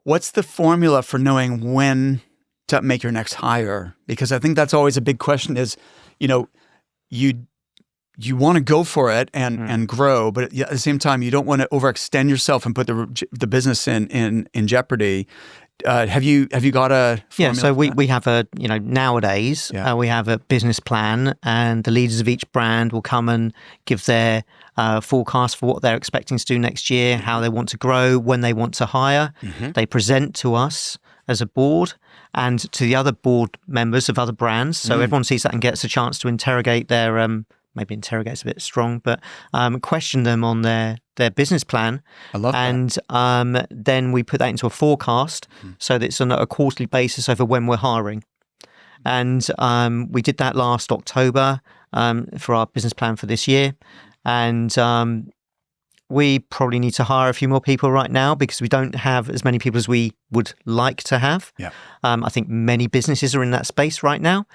What's the formula for knowing when to make your next hire? Because I think that's always a big question is, you want to go for it and grow, but at the same time, you don't want to overextend yourself and put the business in jeopardy. Have you got a formula? Yeah, so we have a, nowadays we have a business plan, and the leaders of each brand will come and give their forecast for what they're expecting to do next year, how they want to grow, when they want to hire. They present to us as a board and to the other board members of other brands. So everyone sees that and gets a chance to interrogate their, maybe interrogate's a bit strong, but question them on their business plan. I love that. And then we put that into a forecast so that it's on a quarterly basis over when we're hiring. And we did that last October for our business plan for this year. And we probably need to hire a few more people right now because we don't have as many people as we would like to have. Yeah. I think many businesses are in that space right now.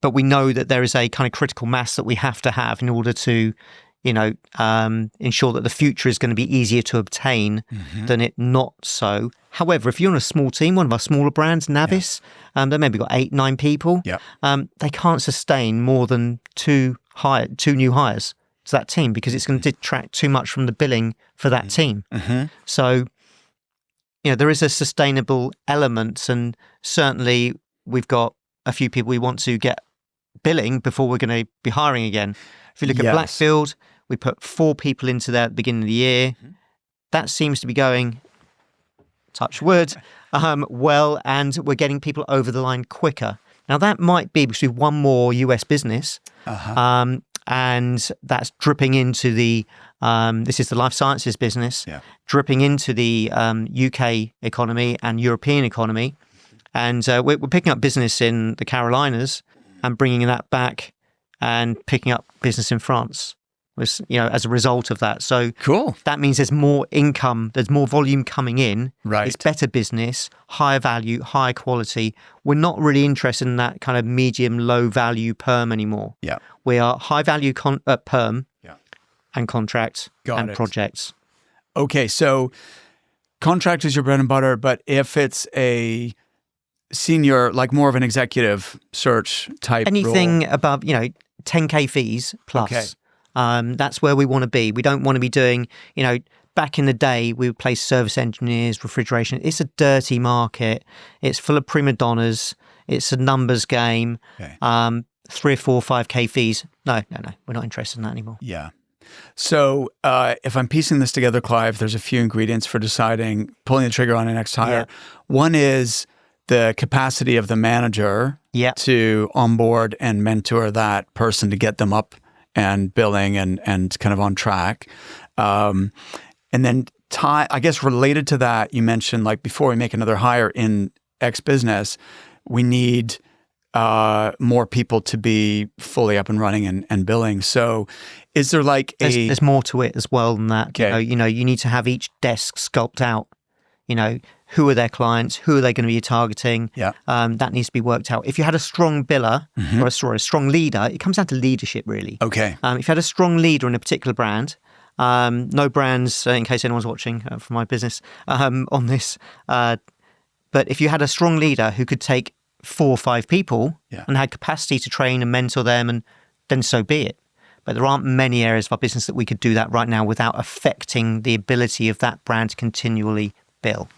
But we know that there is a kind of critical mass that we have to have in order to, ensure that the future is going to be easier to obtain than it not so. However, if you're on a small team, one of our smaller brands, Navis, they maybe got 8-9 people. Yeah. They can't sustain more than two new hires to that team because it's going to detract too much from the billing for that team. So, there is a sustainable element, and certainly we've got a few people we want to get billing before we're going to be hiring again. If you look at Blackfield, we put 4 people into there at the beginning of the year. That seems to be going, touch wood, well, and we're getting people over the line quicker. Now, that might be because we've won more US business, and that's dripping into the, this is the life sciences business, dripping into the UK economy and European economy. And we're picking up business in the Carolinas and bringing that back and picking up business in France, as a result of that. So cool. That means there's more income, there's more volume coming in. Right. It's better business, higher value, higher quality. We're not really interested in that kind of medium, low value perm anymore. Yeah. We are high value perm and contracts and projects. Okay, so contract is your bread and butter, but if it's a senior, like more of an executive search type anything role. Above, 10K fees plus. That's where we want to be. We don't want to be doing, back in the day, we would place service engineers, refrigeration. It's a dirty market. It's full of prima donnas. It's a numbers game. 3 or 4, 5K fees. No. We're not interested in that anymore. Yeah. So if I'm piecing this together, Clive, there's a few ingredients for pulling the trigger on a next hire. One is the capacity of the manager to onboard and mentor that person to get them up and billing and kind of on track. And then I guess related to that, you mentioned like before we make another hire in X business, we need more people to be fully up and running and billing. So is there like there's more to it as well than that. Okay. You need to have each desk sculpt out. Who are their clients? Who are they going to be targeting? Yeah. That needs to be worked out. If you had a strong biller or a strong leader, it comes down to leadership, really. Okay. If you had a strong leader in a particular brand, no brands, in case anyone's watching from my business on this, but if you had a strong leader who could take 4 or 5 people and had capacity to train and mentor them, and then so be it. But there aren't many areas of our business that we could do that right now without affecting the ability of that brand to continually bill.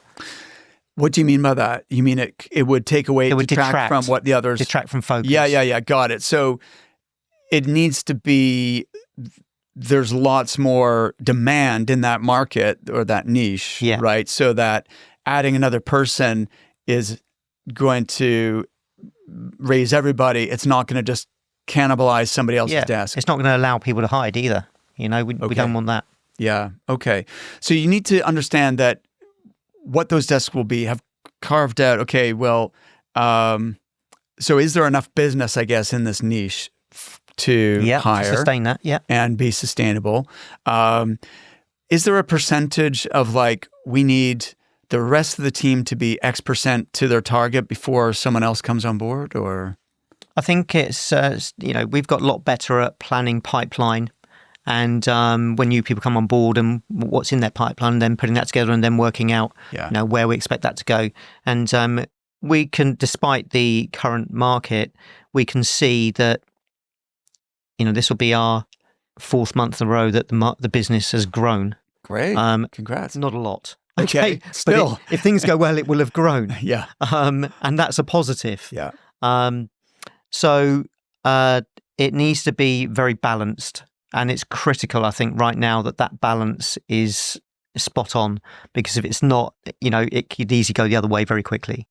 What do you mean by that? You mean it would take away, it would detract from what the others... Detract from focus. Yeah. Got it. So it needs to be... There's lots more demand in that market or that niche, right? So that adding another person is going to raise everybody. It's not going to just cannibalize somebody else's desk. It's not going to allow people to hide either. We don't want that. Yeah. Okay. So you need to understand that what those desks will be, have carved out, okay, well, so is there enough business, I guess, in this niche to hire? To sustain that, and be sustainable? Is there a percentage of like, we need the rest of the team to be X% to their target before someone else comes on board, or? I think it's, we've got a lot better at planning pipeline and when new people come on board and what's in their pipeline, then putting that together and then working out where we expect that to go. And we can, despite the current market, we can see that this will be our 4th month in a row that the business has grown. Great. Congrats. Not a lot. Okay. Still. But if things go well, it will have grown. Yeah. And that's a positive. Yeah. So it needs to be very balanced. And it's critical, I think, right now that balance is spot on, because if it's not, it could easily go the other way very quickly.